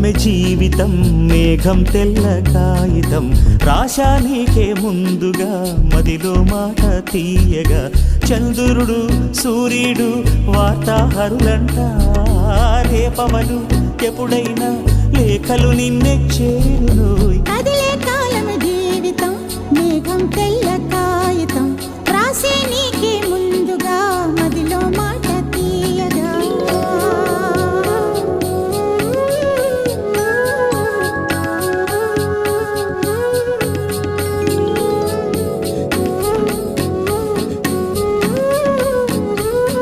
కాలమే జీవితం మేఘం తెల్ల కాగితం రాశా నీకే ముందుగా మదిలో మాట తీయగా చంద్రుడు సూర్యుడు వార్తాహరులంట రేపవలు ఎప్పుడైనా లేఖలు నిన్నే చేరును కదిలే కాలమే జీవితం మేఘం తెల్ల